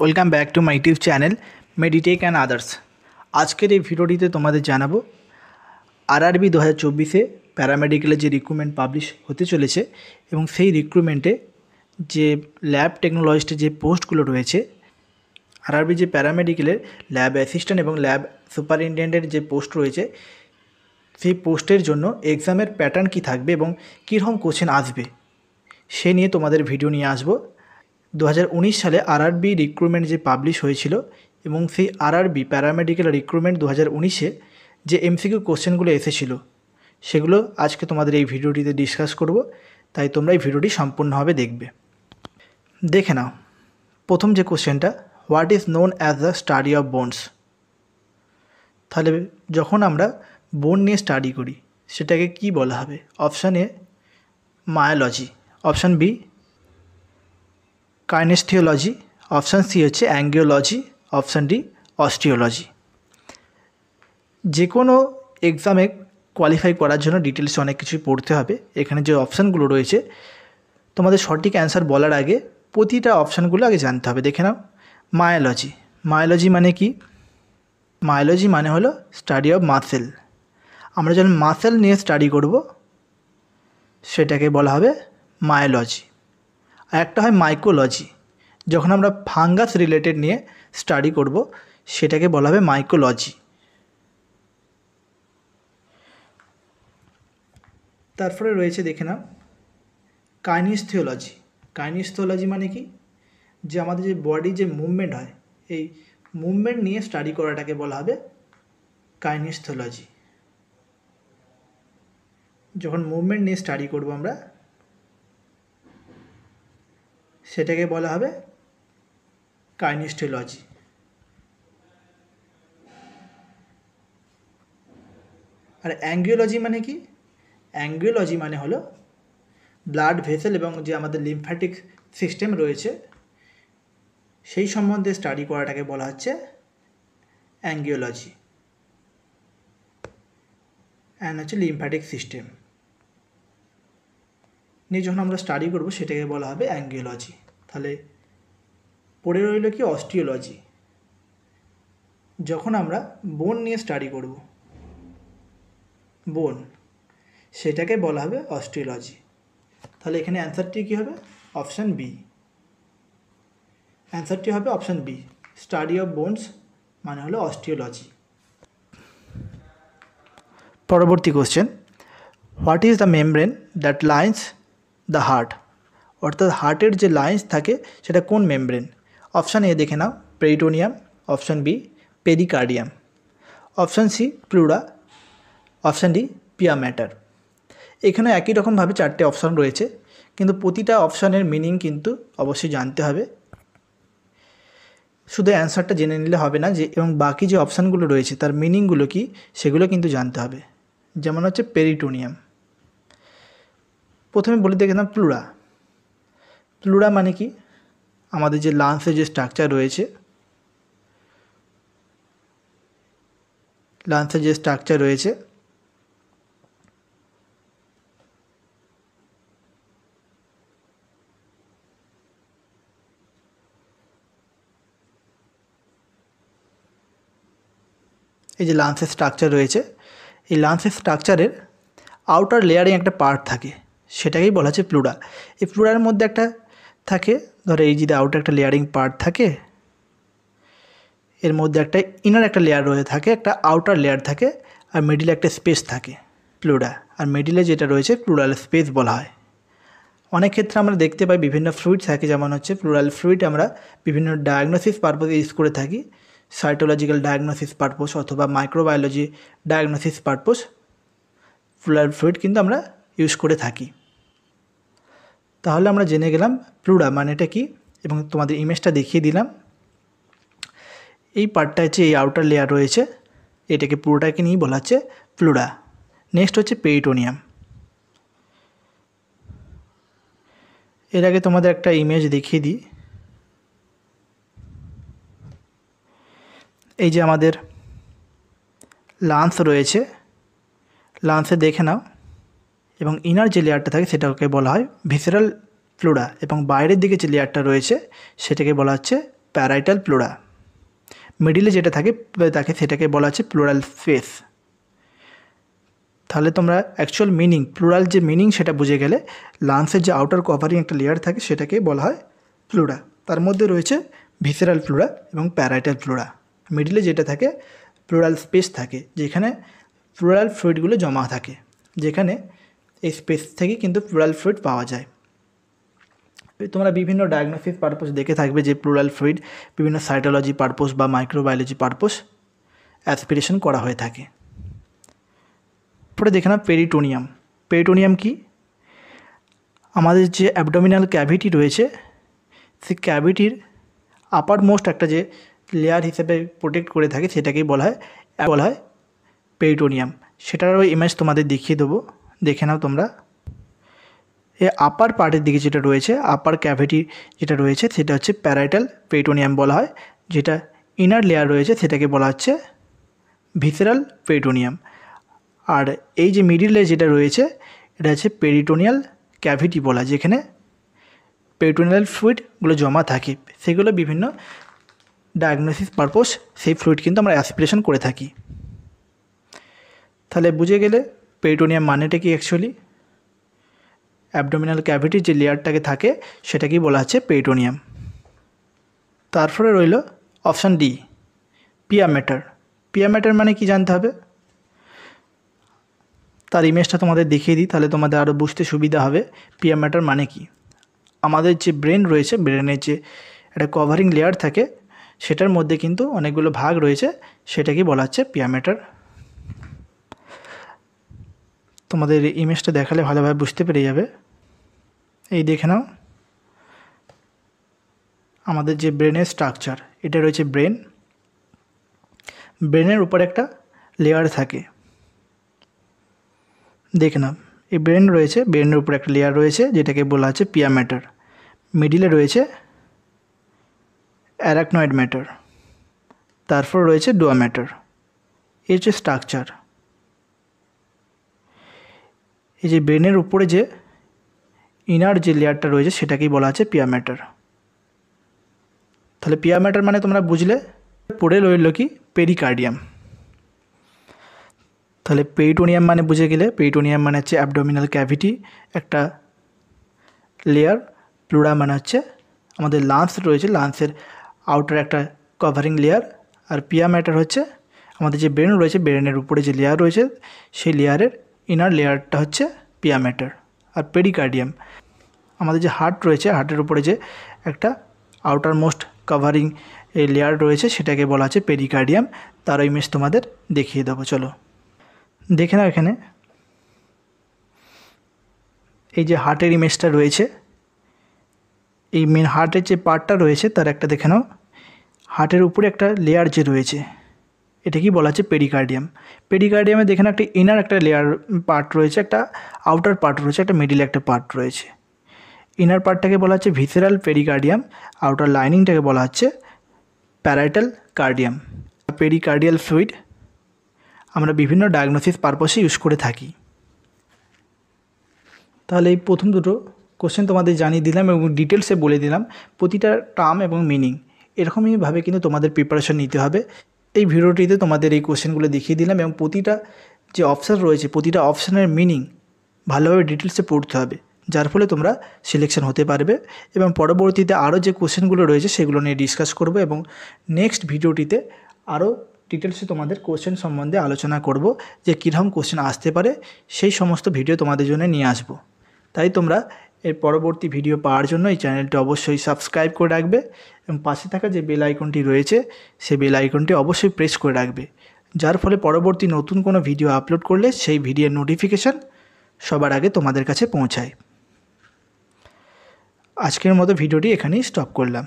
Welcome back to my YouTube channel Meditech and others. আজকের এই ভিডিওটিতে তোমাদের জানাবো আরআরবি 2024-এ প্যারামেডিক্যালের যে রিক্রুটমেন্ট পাবলিশ হতে চলেছে এবং সেই রিক্রুটমেন্টে যে ল্যাব টেকনোলজিস্টের যে পোস্টগুলো রয়েছে, আরআরবি যে প্যারামেডিক্যালের ল্যাব অ্যাসিস্ট্যান্ট এবং ল্যাব সুপারিনটেন্ডেন্টের যে পোস্ট রয়েছে, সেই পোস্টের জন্য এক্সামের প্যাটার্ন কী থাকবে এবং কীরকম কোশ্চেন আসবে সে নিয়ে তোমাদের ভিডিও নিয়ে আসবো। 2019 সালে আরআরবি রিক্রুটমেন্ট যে পাবলিশ হয়েছিল এবং সেই আরআরবি প্যারামেডিক্যাল রিক্রুটমেন্ট 2019-এ যে এমসিকিউ কোশ্চেনগুলো এসেছিল সেগুলো আজকে তোমাদের এই ভিডিওটিতে ডিসকাস করব, তাই তোমরা এই ভিডিওটি সম্পূর্ণভাবে দেখবে। দেখে নাও প্রথম যে কোশ্চেনটা, what is known as the study of bones. তাহলে যখন আমরা বোন নিয়ে স্টাডি করি সেটাকে কি বলা হবে? Option A myology, option B kinesiology, option C হচ্ছে অ্যাঙ্গিওলজি, অপশান ডি অস্টিওলজি। যে কোনো এক্সামে কোয়ালিফাই করার জন্য ডিটেলসে অনেক কিছুই পড়তে হবে। এখানে যে অপশানগুলো রয়েছে তোমাদের সঠিক অ্যান্সার বলার আগে প্রতিটা অপশানগুলো আগে জানতে হবে। দেখে নাও, মায়োলজি, মায়োলজি মানে কি? মায়োলজি মানে হলো স্টাডি অফ মাসেল। আমরা যখন মাসেল নিয়ে স্টাডি করব সেটাকে বলা হবে মায়োলজি। আর একটা হয় মাইকোলজি, যখন আমরা ফাঙ্গাস রিলেটেড নিয়ে স্টাডি করব সেটাকে বলা হবে মাইকোলজি। তারপরে রয়েছে দেখে নাও কাইনিস্থিওলজি। কাইনিস্থিওলজি মানে কি? যে আমাদের যে বডি যে মুভমেন্ট হয়, এই মুভমেন্ট নিয়ে স্টাডি করাটাকে বলা হবে কাইনিস্থিওলজি। যখন মুভমেন্ট নিয়ে স্টাডি করব আমরা সেটাকে বলা হবে কাইনিস্থিওলজি। আর অ্যাঙ্গিওলজি মানে কি? অ্যাঙ্গিওলজি মানে হলো ব্লাড ভেসেল এবং যে আমাদের লিম্ফ্যাটিক সিস্টেম রয়েছে সেই সম্বন্ধে স্টাডি করাটাকে বলা হচ্ছে অ্যাঙ্গিওলজি। অ্যান্ড হচ্ছে লিম্ফ্যাটিক সিস্টেম নিয়ে যখন আমরা স্টাডি করব সেটাকে বলা হবে অ্যাঙ্গিওলজি। তাহলে পড়ে রইল কি? অস্টিওলজি। যখন আমরা বোন নিয়ে স্টাডি করব, বোন, সেটাকে বলা হবে অস্টিওলজি। তাহলে এখানে অ্যান্সারটি কী হবে? Option B. অ্যান্সারটি হবে option B, study of bones মানে হলো অস্টিওলজি। পরবর্তী question, what is the membrane that lines the heart. অর্থাৎ হার্টের যে লাইন্স থাকে সেটা কোন মেমব্রেন? অপশান এ দেখে নাও peritoneum, option B pericardium, option C pleura, option D pia mater. এখানে একই রকমভাবে চারটে অপশান রয়েছে, কিন্তু প্রতিটা অপশানের মিনিং কিন্তু অবশ্যই জানতে হবে। শুধু অ্যান্সারটা জেনে নিলে হবে না, যে এবং বাকি যে অপশানগুলো রয়েছে তার মিনিংগুলো কি সেগুলো কিন্তু জানতে হবে। যেমন হচ্ছে পেরিটোনিয়াম, প্রথমে বলে দেখে নাও প্লুরা। প্লুরা মানে কি? আমাদের যে লাংসের যে স্ট্রাকচার রয়েছে, লাংসের যে স্ট্রাকচার রয়েছে এই যে লাংসের স্ট্রাকচার রয়েছে, এই লাংসের স্ট্রাকচারের আউটার লেয়ারিং একটা পার্ট থাকে, সেটাকেই বলা হচ্ছে প্লুরা। এই প্লুরার মধ্যে একটা থাকে, ধরো এই যদি আউটার একটা লেয়ারিং পার্ট থাকে, এর মধ্যে একটা ইনার একটা লেয়ার রয়ে থাকে, একটা আউটার লেয়ার থাকে, আর মিডিলে একটা স্পেস থাকে প্লুরা। আর মিডিলে যেটা রয়েছে প্লুরাল স্পেস বলা হয়। অনেক ক্ষেত্রে আমরা দেখতে পাই বিভিন্ন ফ্লুইড থাকে, যেমন হচ্ছে প্লুরাল ফ্লুইড আমরা বিভিন্ন ডায়াগনোসিস পারপোজে ইউজ করে থাকি, সাইটোলজিক্যাল ডায়াগনোসিস পারপোজ অথবা microbiology diagnosis purpose plural fluid কিন্তু আমরা ইউজ করে থাকি। তাহলে আমরা জেনে গেলাম প্লুরা মানেটা কি এবং তোমাদের ইমেজটা দেখিয়ে দিলাম। এই পার্টটা হচ্ছে এই আউটার লেয়ার রয়েছে, এটাকে পুরোটাকে নিয়েই বলা হচ্ছে প্লুরা। নেক্সট হচ্ছে পেরিটোনিয়াম। এর আগে তোমাদের একটা ইমেজ দেখিয়ে দিই। এই যে আমাদের লাংস রয়েছে, লাংসে দেখে নাও, এবং ইনার যে লেয়ারটা থাকে সেটাকে বলা হয় ভিসেরাল প্লুরা, এবং বাইরের দিকে যে লেয়ারটা রয়েছে সেটাকে বলা হচ্ছে প্যারাইটাল প্লোরা। মিডিলে যেটা থাকে সেটাকে বলা হচ্ছে প্লোরাল স্পেস। তাহলে তোমরা অ্যাকচুয়াল মিনিং, প্লুরাল যে মিনিং সেটা বুঝে গেলে লাংসের যে আউটার কভারিং একটা লেয়ার থাকে সেটাকে বলা হয় প্লুরা। তার মধ্যে রয়েছে ভিসেরাল প্লুরা এবং প্যারাইটাল প্লুরা। মিডিলে যেটা থাকে প্লুরাল স্পেস থাকে, যেখানে প্লুরাল ফ্লুইডগুলো জমা থাকে, যেখানে এই স্পেস থেকে কিন্তু প্লুরাল ফ্লুইড পাওয়া যায়। তোমরা বিভিন্ন ডায়াগনোসিস পারপোজ দেখে থাকবে যে প্লুরাল ফ্লুইড বিভিন্ন সাইটোলজি পারপোজ বা মাইক্রোবায়োলজি পারপোজ অ্যাসপিরেশন করা হয়ে থাকে। পরে দেখে নাও পেরিটোনিয়াম। পেরিটোনিয়াম কি? আমাদের যে অ্যাবডোমিনাল ক্যাভিটি রয়েছে সেই ক্যাভিটির আপার মোস্ট একটা যে লেয়ার হিসেবে প্রোটেক্ট করে থাকে সেটাকেই বলা হয় পেরিটোনিয়াম। সেটারও ইমেজ তোমাদের দেখিয়ে দেবো, দেখে নাও তোমরা। এই আপার পার্টের দিকে যেটা রয়েছে, আপার ক্যাভিটি যেটা রয়েছে সেটা হচ্ছে প্যারাইটাল পেরিটোনিয়াম বলা হয়। যেটা ইনার লেয়ার রয়েছে সেটাকে বলা হচ্ছে ভিসেরাল পেরিটোনিয়াম। আর এই যে মিডিলে যেটা রয়েছে এটা হচ্ছে পেরিটোনিয়াল ক্যাভিটি বলা, যেখানে পেরিটোনিয়াল ফ্লুইডগুলো জমা থাকে। সেগুলো বিভিন্ন ডায়াগনোসিস পারপোজ সেই ফ্লুইড কিন্তু আমরা অ্যাসপিরেশন করে থাকি। তাহলে বুঝে গেলে পেরিটোনিয়াম মানেটা কি অ্যাকচুয়ালি অ্যাবডোমিনাল ক্যাভিটির যে লেয়ারটাকে থাকে সেটাকেই বলা হচ্ছে পেরিটোনিয়াম। তারপরে রইল অপশান ডি, পিয়া ম্যাটার। পিয়া ম্যাটার মানে কি জানতে হবে, তার ইমেজটা তোমাদের দেখিয়ে দিই, তাহলে তোমাদের আরও বুঝতে সুবিধা হবে পিয়া ম্যাটার মানে কি। আমাদের যে ব্রেন রয়েছে, ব্রেনের যে একটা কভারিং লেয়ার থাকে সেটার মধ্যে কিন্তু অনেকগুলো ভাগ রয়েছে, সেটাকেই বলা হচ্ছে পিয়া ম্যাটার। তোমাদের ইমেজটা দেখালে ভালোভাবে বুঝতে পেরে যাবে। এই দেখে নাও আমাদের যে ব্রেনের স্ট্রাকচার, এটা রয়েছে ব্রেন। ব্রেনের উপর একটা লেয়ার থাকে, দেখে নাও এই ব্রেন রয়েছে, ব্রেনের উপর একটা লেয়ার রয়েছে যেটাকে বলা হচ্ছে পিয়া ম্যাটার। মিডিলে রয়েছে অ্যারাকনয়েড ম্যাটার, তারপর রয়েছে ডোয়া ম্যাটার। এই হচ্ছে স্ট্রাকচার। এই যে ব্রেনের উপরে যে ইনার যে লেয়ারটা রয়েছে সেটাকেই বলা হচ্ছে পিয়া ম্যাটার। তাহলে পিয়া ম্যাটার মানে তোমরা বুঝলে। পড়ে রইল কি পেরিকার্ডিয়াম। তাহলে পেরিটোনিয়াম মানে বুঝে গেলে, পেরিটোনিয়াম মানে হচ্ছে অ্যাবডোমিনাল ক্যাভিটি একটা লেয়ার। প্লুরা মানে হচ্ছে আমাদের লাংস রয়েছে, লাংসের আউটার একটা কভারিং লেয়ার। আর পিয়া ম্যাটার হচ্ছে আমাদের যে ব্রেন রয়েছে, ব্রেনের উপরে যে লেয়ার রয়েছে সেই লেয়ারের ইনার লেয়ারটা হচ্ছে পিয়া ম্যাটার। আর পেরিকার্ডিয়াম আমাদের যে হার্ট রয়েছে, হার্টের উপরে যে একটা আউটার মোস্ট কভারিং এই লেয়ার রয়েছে সেটাকে বলা হচ্ছে পেরিকার্ডিয়াম। তার ইমেজ তোমাদের দেখিয়ে দেবো, চলো দেখে নাও। এখানে এই যে হার্টের ইমেজটা রয়েছে, এই মেন হার্টের যে পার্টটা রয়েছে তার একটা দেখে নাও, হার্টের উপরে একটা লেয়ার যে রয়েছে এটা কি বলা হচ্ছে পেরিকার্ডিয়াম। পেরিকার্ডিয়ামে দেখে নাও একটা ইনার একটা লেয়ার পার্ট রয়েছে, একটা আউটার পার্ট রয়েছে, একটা মিডিলে একটা পার্ট রয়েছে। ইনার পার্টটাকে বলা হচ্ছে ভিসেরাল পেরিকার্ডিয়াম, আউটার লাইনিংটাকে বলা হচ্ছে প্যারাইটাল কার্ডিয়াম। পেরিকার্ডিয়াল ফ্লুইড আমরা বিভিন্ন ডায়াগনোসিস পারপসে ইউজ করে থাকি। তাহলে এই প্রথম দুটো কোশ্চেন তোমাদের জানিয়ে দিলাম এবং ডিটেলসে বলে দিলাম প্রতিটা টার্ম এবং মিনিং। এরকমইভাবে কিন্তু তোমাদের প্রিপারেশন নিতে হবে। এই ভিডিওটিতে তোমাদের এই কোশ্চেনগুলো দেখিয়ে দিলাম এবং প্রতিটা যে অপশান রয়েছে প্রতিটা অপশানের মিনিং ভালোভাবে ডিটেলসে পড়তে হবে, যার ফলে তোমরা সিলেকশন হতে পারবে। এবং পরবর্তীতে আরও যে কোশ্চেনগুলো রয়েছে সেগুলো নিয়ে ডিসকাস করব এবং নেক্সট ভিডিওটিতে আরও ডিটেলসে তোমাদের কোশ্চেন সম্বন্ধে আলোচনা করব, যে কীরকম কোশ্চেন আসতে পারে সেই সমস্ত ভিডিও তোমাদের জন্য নিয়ে আসব। তাই তোমরা এর পরবর্তী ভিডিও পাওয়ার জন্য এই চ্যানেলটি অবশ্যই সাবস্ক্রাইব করে রাখবে এবং পাশে থাকা যে বেল আইকনটি রয়েছে সেই বেল আইকনটি অবশ্যই প্রেস করে রাখবে, যার ফলে পরবর্তী নতুন কোনো ভিডিও আপলোড করলে সেই ভিডিওর নোটিফিকেশান সবার আগে তোমাদের কাছে পৌঁছায়। আজকের মতো ভিডিওটি এখানেই স্টপ করলাম।